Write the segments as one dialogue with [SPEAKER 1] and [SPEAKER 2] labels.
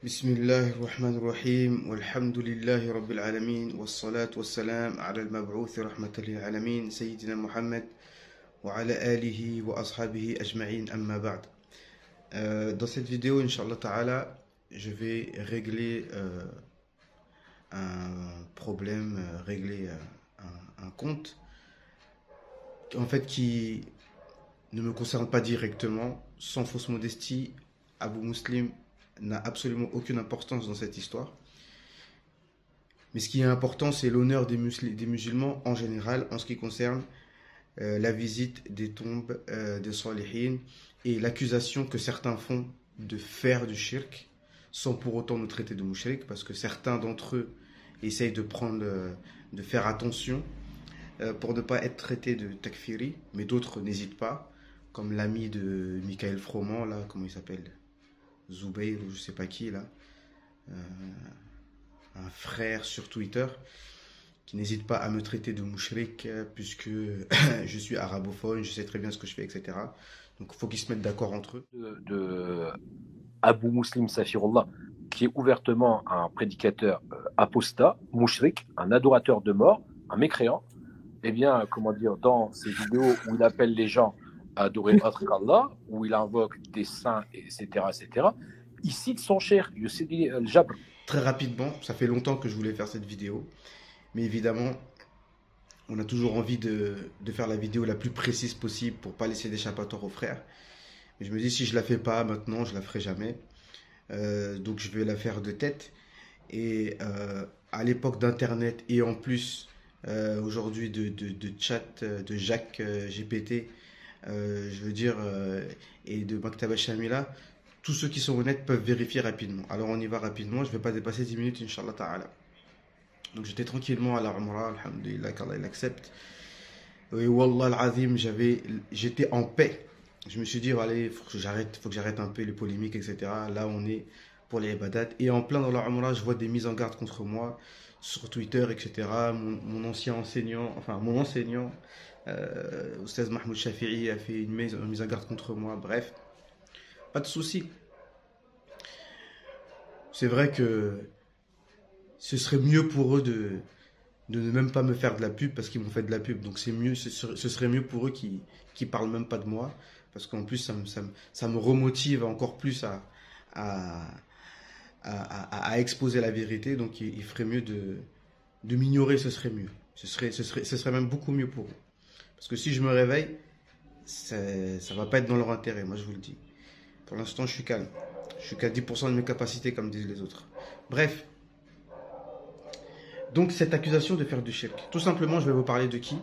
[SPEAKER 1] بسم الله الرحمن الرحيم والحمد لله رب العالمين والصلاة والسلام على المبعوث رحمة للعالمين سيدنا محمد وعلى آله وأصحابه أجمعين أما بعد. Dans cette vidéo, Inch'Allah Ta'ala, je vais régler un problème, régler un compte en fait qui ne me concerne pas directement. Sans fausse modestie, Abu Muslim n'a absolument aucune importance dans cette histoire. Mais ce qui est important, c'est l'honneur des musulmans en général en ce qui concerne la visite des tombes des Salihin et l'accusation que certains font de faire du shirk sans pour autant nous traiter de mouchrik, parce que certains d'entre eux essayent de faire attention pour ne pas être traités de takfiri, mais d'autres n'hésitent pas, comme l'ami de Michael Froment, là, comment il s'appelle, Zubayr ou je sais pas qui là, un frère sur Twitter qui n'hésite pas à me traiter de mouchrik puisque je suis arabophone, je sais très bien ce que je fais, etc. Donc il faut qu'ils se mettent d'accord entre eux.
[SPEAKER 2] De Abu Muslim Safirullah, qui est ouvertement un prédicateur apostat, mouchrik, un adorateur de mort, un mécréant, eh bien, comment dire, dans ces vidéos où il appelle les gens à adorer autre qu'Allah, où il invoque des saints, etc., il cite son cher, Yussidi al-Jabr.
[SPEAKER 1] Très rapidement, ça fait longtemps que je voulais faire cette vidéo, mais évidemment, on a toujours envie de faire la vidéo la plus précise possible pour pas laisser d'échappatoire aux frères. Mais je me dis, si je la fais pas maintenant, je la ferai jamais. Donc je vais la faire de tête. Et à l'époque d'Internet et en plus aujourd'hui de chat de Jacques GPT, je veux dire, et de Maktaba Shamila, tous ceux qui sont honnêtes peuvent vérifier rapidement. Alors on y va rapidement, je ne vais pas dépasser 10 minutes, Inch'Allah Ta'ala. Donc j'étais tranquillement à la Umrah, alhamdulillah, qu'Allah il accepte. Et Wallah al-Azim, j'étais en paix. Je me suis dit, allez, faut que j'arrête un peu les polémiques, etc. Là, on est pour les ibadat. Et en plein dans la Umrah, je vois des mises en garde contre moi sur Twitter, etc. Mon ancien enseignant, Oustaz Mahmoud Shafi'i a fait une mise en garde contre moi. Bref, pas de souci. C'est vrai que ce serait mieux pour eux de ne même pas me faire de la pub parce qu'ils m'ont fait de la pub. Donc c'est mieux, ce serait mieux pour eux qui parlent même pas de moi, parce qu'en plus ça me remotive encore plus à exposer la vérité. Donc il ferait mieux de m'ignorer, ce serait mieux. Ce serait même beaucoup mieux pour eux. Parce que si je me réveille, ça va pas être dans leur intérêt, moi je vous le dis. Pour l'instant je suis calme. Je suis qu'à 10% de mes capacités comme disent les autres. Bref. Donc cette accusation de faire du shirk, tout simplement je vais vous parler de qui?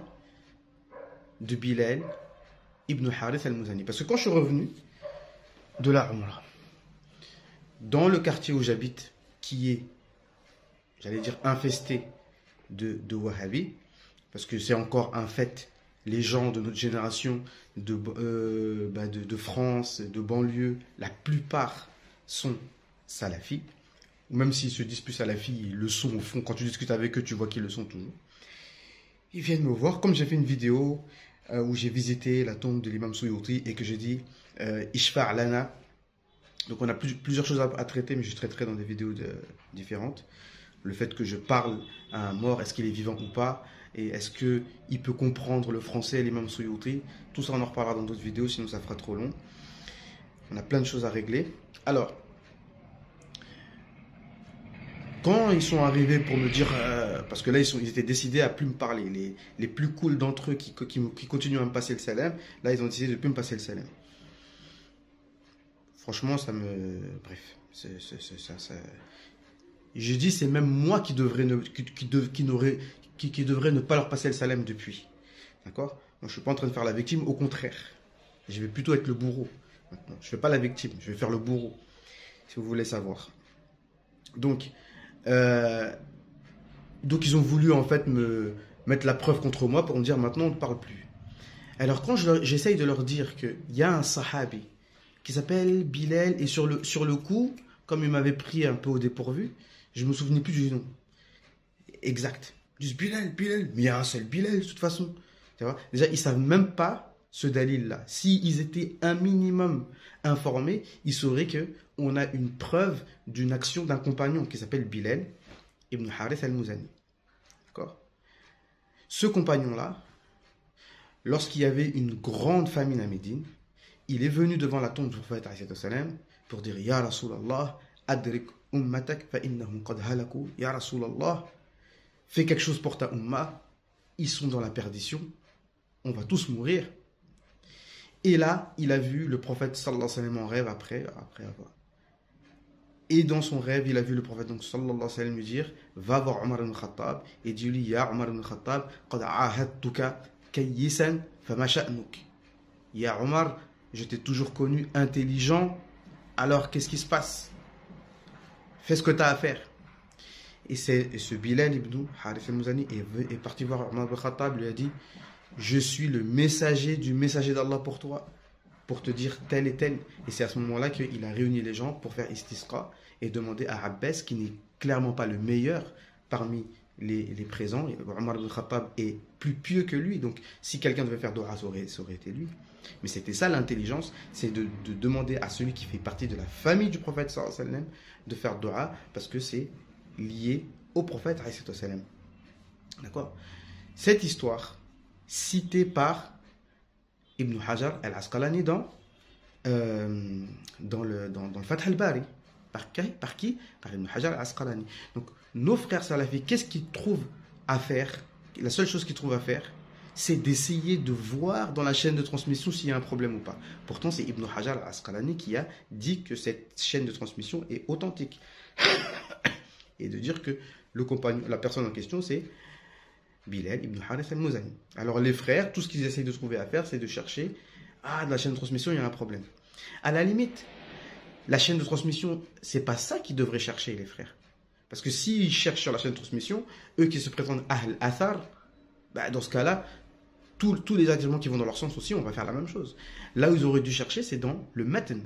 [SPEAKER 1] De Bilal ibn Harith al-Muzani. Parce que quand je suis revenu de la Umrah, dans le quartier où j'habite, qui est, j'allais dire, infesté de Wahhabis, parce que c'est encore un fait, les gens de notre génération de France, de banlieue, la plupart sont salafis. Même s'ils se disent plus salafis, ils le sont au fond. Quand tu discutes avec eux, tu vois qu'ils le sont toujours. Ils viennent me voir, comme j'ai fait une vidéo où j'ai visité la tombe de l'imam Suyuti et que j'ai dit Ishfa' lana. Donc on a plusieurs choses à traiter, mais je traiterai dans des vidéos différentes. Le fait que je parle à un mort, est-ce qu'il est vivant ou pas, et est-ce qu'il peut comprendre le français, l'imam Suyuti. Tout ça on en reparlera dans d'autres vidéos, sinon ça fera trop long. On a plein de choses à régler. Alors, quand ils sont arrivés pour me dire, parce que là ils étaient décidés à plus me parler, les plus cool d'entre eux qui continuent à me passer le salam, là ils ont décidé de plus me passer le salam. Franchement ça me... Bref, je dis c'est même moi qui devrais ne pas leur passer le salam depuis. D'accord? Donc je ne suis pas en train de faire la victime, au contraire. Je vais plutôt être le bourreau. Maintenant. Je ne fais pas la victime, je vais faire le bourreau, si vous voulez savoir. Donc ils ont voulu en fait me mettre la preuve contre moi pour me dire maintenant on ne parle plus. Alors quand j'essaye de leur dire qu'il y a un sahabi qui s'appelle Bilal et sur le coup, comme il m'avait pris un peu au dépourvu, je me souvenais plus du nom exact. Ils disent Bilal, mais il y a un seul Bilal de toute façon. Tu vois, déjà ils savent même pas ce dalil là. S'ils étaient un minimum informés, ils sauraient que on a une preuve d'une action d'un compagnon qui s'appelle Bilal ibn Harith al-Muzani. D'accord? Ce compagnon-là, lorsqu'il y avait une grande famine à Médine, il est venu devant la tombe du prophète pour dire Ya Rasulallah, adrik ummatak fa innahum qad halaku. Ya Rasulallah, fais quelque chose pour ta umma, ils sont dans la perdition, on va tous mourir. Et là, il a vu le prophète sallallahu alayhi wa sallam en rêve après avoir. Et dans son rêve, il a vu le prophète donc, sallallahu alayhi wa sallam lui dire va voir Omar ibn Khattab et dis-lui Ya Omar ibn Khattab, qad ahadtuka kayyisan fama sha'nuk. Ya Omar, je t'ai toujours connu intelligent, alors qu'est-ce qui se passe? Fais ce que tu as à faire. Et ce Bilal ibn Harith al-Muzani est parti voir Omar ibn Khattab, lui a dit je suis le messager du messager d'Allah pour toi, pour te dire tel et tel. Et c'est à ce moment-là qu'il a réuni les gens pour faire istisqa et demander à Abbas, qui n'est clairement pas le meilleur parmi les présents. Omar ibn Khattab est plus pieux que lui, donc si quelqu'un devait faire dua, ça aurait été lui. Mais c'était ça l'intelligence, c'est de demander à celui qui fait partie de la famille du prophète sallallahu alayhi wa sallam de faire dua, parce que c'est lié au prophète sallallahu alayhi wa sallam. D'accord? Cette histoire, citée par Ibn Hajar al-Asqalani dans le Fath al-Bari. Par qui? Par Ibn Hajar al-Asqalani. Donc, nos frères salafis, qu'est-ce qu'ils trouvent à faire? La seule chose qu'ils trouvent à faire, c'est d'essayer de voir dans la chaîne de transmission s'il y a un problème ou pas. Pourtant, c'est Ibn Hajar al-Asqalani qui a dit que cette chaîne de transmission est authentique. Et de dire que la personne en question, c'est Bilal ibn Harith al-Muzani. Alors les frères, tout ce qu'ils essayent de trouver à faire, c'est de chercher de la chaîne de transmission, il y a un problème. À la limite, la chaîne de transmission, c'est pas ça qu'ils devraient chercher, les frères. Parce que s'ils cherchent sur la chaîne de transmission, eux qui se prétendent Ahl Athar, dans ce cas-là, tous les arguments qui vont dans leur sens aussi, on va faire la même chose. Là où ils auraient dû chercher, c'est dans le matn.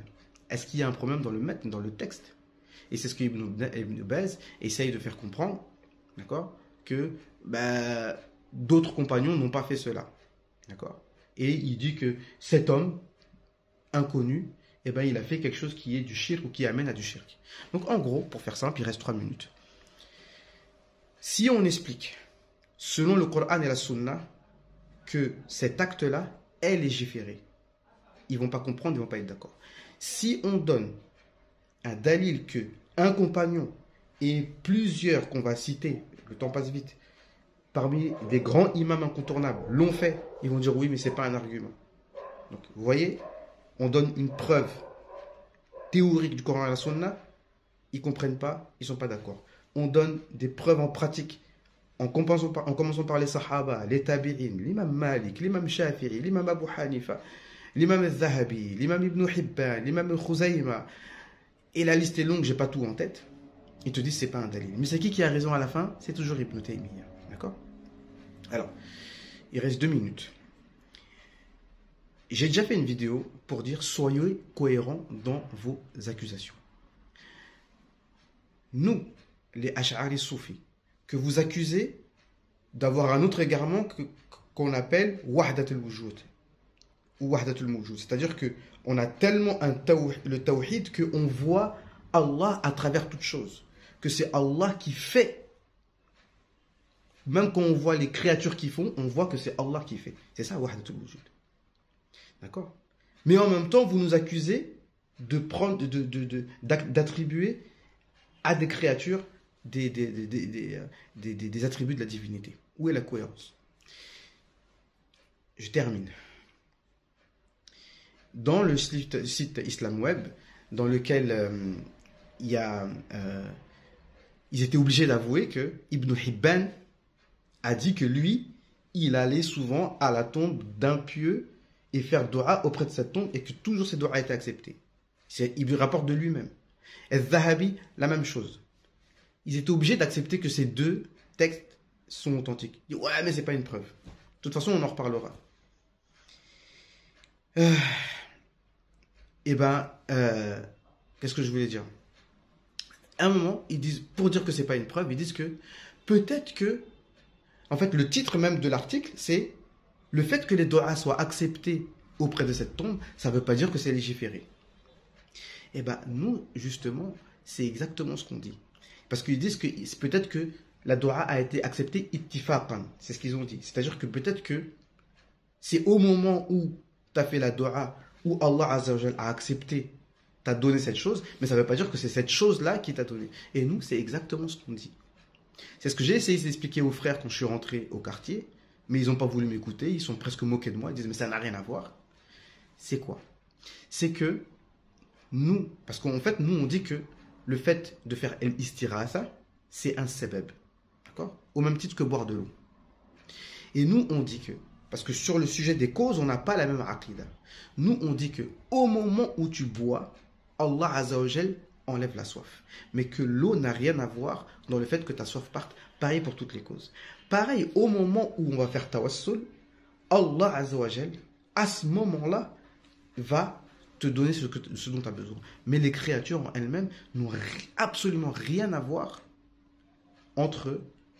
[SPEAKER 1] Est-ce qu'il y a un problème dans le matn, dans le texte? Et c'est ce que Ibn Baz essaye de faire comprendre, d'accord, que d'autres compagnons n'ont pas fait cela. D'accord? Et il dit que cet homme inconnu, il a fait quelque chose qui est du shirk ou qui amène à du shirk. Donc en gros, pour faire simple, il reste 3 minutes. Si on explique, selon le Coran et la Sunna, que cet acte-là est légiféré, ils ne vont pas comprendre, ils ne vont pas être d'accord. Si on donne un dalil que un compagnon et plusieurs qu'on va citer, le temps passe vite, parmi des grands imams incontournables l'ont fait, ils vont dire oui, mais ce n'est pas un argument. Donc, vous voyez, on donne une preuve théorique du Coran et la Sunna, ils ne comprennent pas, ils ne sont pas d'accord. On donne des preuves en pratique, en commençant par les Sahaba, les Tabi'in, l'imam Malik, l'imam Shafi'i, l'imam Abu Hanifa, l'imam al-Zahabi, l'imam Ibn Hibban, l'imam al-Khuzayma, et la liste est longue, j'ai pas tout en tête. Ils te disent c'est pas un dalil. Mais c'est qui a raison à la fin? C'est toujours Ibn Taymiyyah. D'accord? Alors, il reste 2 minutes. J'ai déjà fait une vidéo pour dire soyez cohérents dans vos accusations. Nous, les Ash'ari soufis, que vous accusez d'avoir un autre égarement qu'on appelle Wahdat al-Wujud. Ou Wahdat al-Mujud. C'est-à-dire qu'on a tellement le tawhid qu'on voit Allah à travers toutes choses. Que c'est Allah qui fait. Même quand on voit les créatures qui font, on voit que c'est Allah qui fait. C'est ça, Wahdat al-Wujud. D'accord? Mais en même temps, vous nous accusez d'attribuer à des créatures des attributs de la divinité. Où est la cohérence? Je termine. Dans le site Islam Web, dans lequel ils étaient obligés d'avouer que Ibn Hibban a dit que lui, il allait souvent à la tombe d'un pieux et faire dua auprès de cette tombe et que toujours ses dua étaient acceptés. Il lui rapporte de lui-même. Et Zahabi, la même chose. Ils étaient obligés d'accepter que ces 2 textes sont authentiques. Ils disent, ouais, mais c'est pas une preuve. De toute façon, on en reparlera. Qu'est-ce que je voulais dire? À un moment, ils disent, pour dire que c'est pas une preuve, ils disent que peut-être que, en fait, le titre même de l'article, c'est le fait que les doigts soient acceptés auprès de cette tombe, ça ne veut pas dire que c'est légiféré. Eh bien, nous, justement, c'est exactement ce qu'on dit. Parce qu'ils disent que peut-être que la dua a été acceptée ittifaqan. C'est ce qu'ils ont dit. C'est-à-dire que peut-être que c'est au moment où tu as fait la dua, où Allah Azza wa Jal a accepté, t'a donné cette chose, mais ça ne veut pas dire que c'est cette chose-là qui t'a donné. Et nous, c'est exactement ce qu'on dit. C'est ce que j'ai essayé d'expliquer aux frères quand je suis rentré au quartier, mais ils n'ont pas voulu m'écouter, ils sont presque moqués de moi, ils disent mais ça n'a rien à voir. C'est quoi? C'est que nous, parce qu'en fait, nous on dit que le fait de faire l'istirasa, c'est un sebeb. D'accord? Au même titre que boire de l'eau. Et nous on dit que, parce que sur le sujet des causes, on n'a pas la même aqida. Nous on dit que au moment où tu bois, Allah Azza wa Jal enlève la soif. Mais que l'eau n'a rien à voir dans le fait que ta soif parte. Pareil pour toutes les causes. Pareil, au moment où on va faire tawassul, Allah Azza wa Jal, à ce moment-là, va te donner ce dont tu as besoin. Mais les créatures en elles-mêmes n'ont absolument rien à voir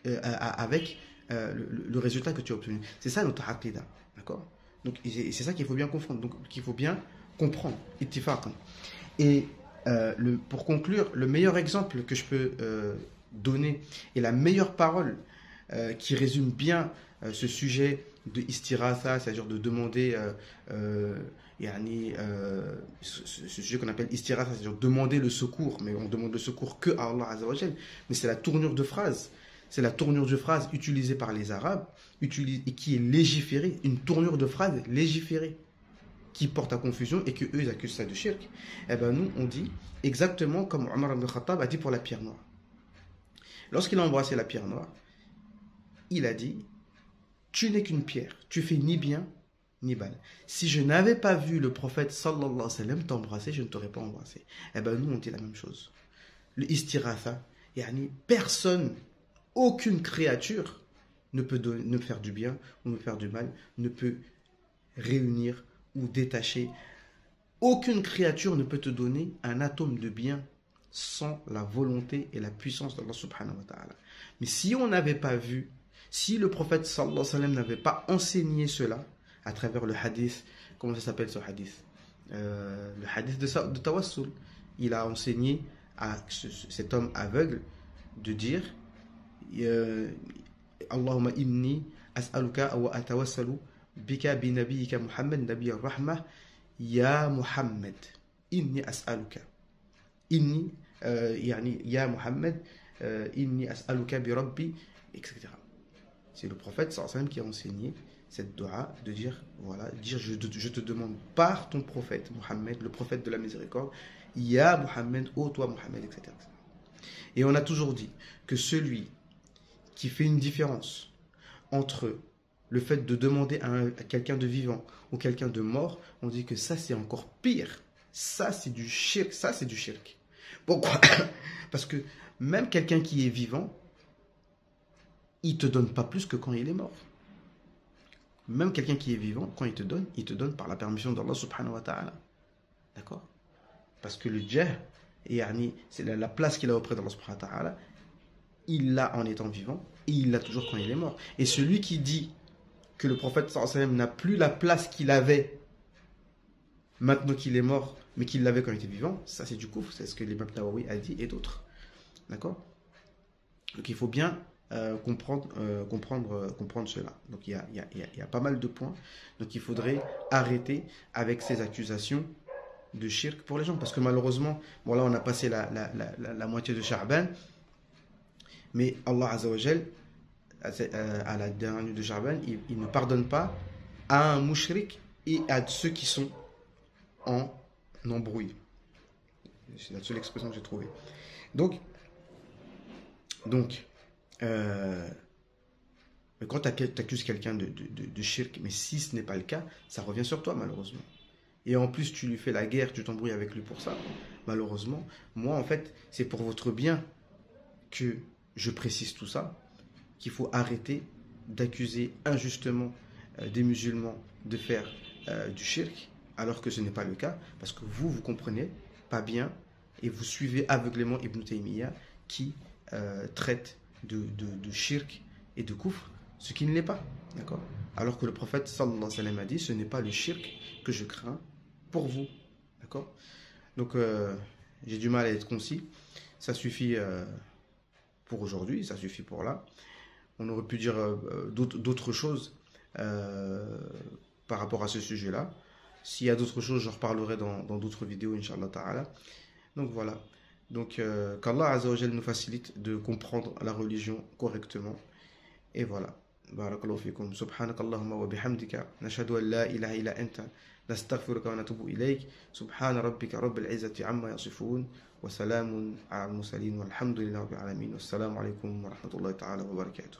[SPEAKER 1] avec le résultat que tu as obtenu. C'est ça notre aqidah. D'accord? Donc c'est ça qu'il faut bien confondre. Donc qu'il faut bien comprendre. Ittifaqan. Et pour conclure, le meilleur exemple que je peux donner et la meilleure parole qui résume bien ce sujet de istiratha, c'est-à-dire de demander ce sujet qu'on appelle istiratha, c'est-à-dire demander le secours, mais on demande le secours que à Allah Azza wa Jal, mais c'est la tournure de phrase. C'est la tournure de phrase utilisée par les Arabes et qui est légiférée, une tournure de phrase légiférée qui porte à confusion et que eux ils accusent ça de shirk. Eh ben nous on dit exactement comme Omar ibn Khattab a dit pour la pierre noire. Lorsqu'il a embrassé la pierre noire, il a dit tu n'es qu'une pierre, tu fais ni bien ni mal. Si je n'avais pas vu le prophète sallallahu alayhi wa sallam t'embrasser, je ne t'aurais pas embrassé. Eh ben nous on dit la même chose. Le istiratha, personne, aucune créature ne peut me faire du bien ou me faire du mal, ne peut réunir ou détacher. Aucune créature ne peut te donner un atome de bien sans la volonté et la puissance d'Allah subhanahu wa ta'ala. Mais si on n'avait pas vu, si le prophète sallallahu alayhi wa sallam n'avait pas enseigné cela à travers le hadith, comment ça s'appelle ce hadith? Le hadith de Tawassul. Il a enseigné à cet homme aveugle de dire Allahumma inni as'aluka wa atawassalu bika bi nabiyyika Muhammad nabiy ar-rahmah ya Muhammad inni as'aluka inni ya Muhammad inni as'aluka bi rabbi, etc. C'est le prophète sallallahu alayhi wa sallam qui a enseigné cette dua de dire je te demande par ton prophète Muhammad, le prophète de la miséricorde, ya Muhammad, ô toi Muhammad, etc. Et on a toujours dit que celui qui fait une différence entre le fait de demander à quelqu'un de vivant ou quelqu'un de mort, on dit que ça c'est encore pire. Ça c'est du shirk, ça c'est du shirk. Pourquoi? Parce que même quelqu'un qui est vivant, il te donne pas plus que quand il est mort. Même quelqu'un qui est vivant, quand il te donne par la permission d'Allah subhanahu wa ta'ala. D'accord? Parce que le jah, c'est la place qu'il a auprès d'Allah subhanahu wa ta'ala, il l'a en étant vivant et il l'a toujours quand il est mort. Et celui qui dit que le prophète sallallahu alayhi wa sallam n'a plus la place qu'il avait maintenant qu'il est mort, mais qu'il l'avait quand il était vivant, ça c'est du kufr, c'est ce que l'imam Nawawi a dit et d'autres. D'accord? Donc il faut bien comprendre cela. Donc il y a pas mal de points. Donc il faudrait arrêter avec ces accusations de shirk pour les gens. Parce que malheureusement, bon là on a passé la moitié de Sha'ban, mais Allah Azza wa Jal, à la dernière nuit de Sha'ban, il ne pardonne pas à un mushrik et à ceux qui sont en embrouille. C'est la seule expression que j'ai trouvée. Donc quand tu accuses quelqu'un de shirk, mais si ce n'est pas le cas, ça revient sur toi malheureusement. Et en plus tu lui fais la guerre, tu t'embrouilles avec lui pour ça, malheureusement. Moi en fait, c'est pour votre bien que je précise tout ça, qu'il faut arrêter d'accuser injustement des musulmans de faire du shirk, alors que ce n'est pas le cas, parce que vous comprenez pas bien, et vous suivez aveuglément Ibn Taymiyyah, qui traite de shirk et de kufr, ce qui ne l'est pas, d'accord? Alors que le prophète sallallahu alayhi wa sallam a dit, ce n'est pas le shirk que je crains pour vous, d'accord? Donc, j'ai du mal à être concis. Ça suffit pour aujourd'hui, ça suffit pour là. On aurait pu dire d'autres choses par rapport à ce sujet-là. S'il y a d'autres choses, j'en reparlerai dans d'autres vidéos, Inch'Allah Ta'ala. Donc voilà. Donc qu'Allah Azza wa Jal nous facilite de comprendre la religion correctement. Et voilà. Barakallahu fikum. Subhanakallahumma wa bihamdika. Nashhadu an la ilaha illa anta. نستغفرك ونتوب إليك سبحان ربك رب العزة عما يصفون وسلام على المرسلين والحمد لله رب العالمين والسلام عليكم ورحمة الله تعالى وبركاته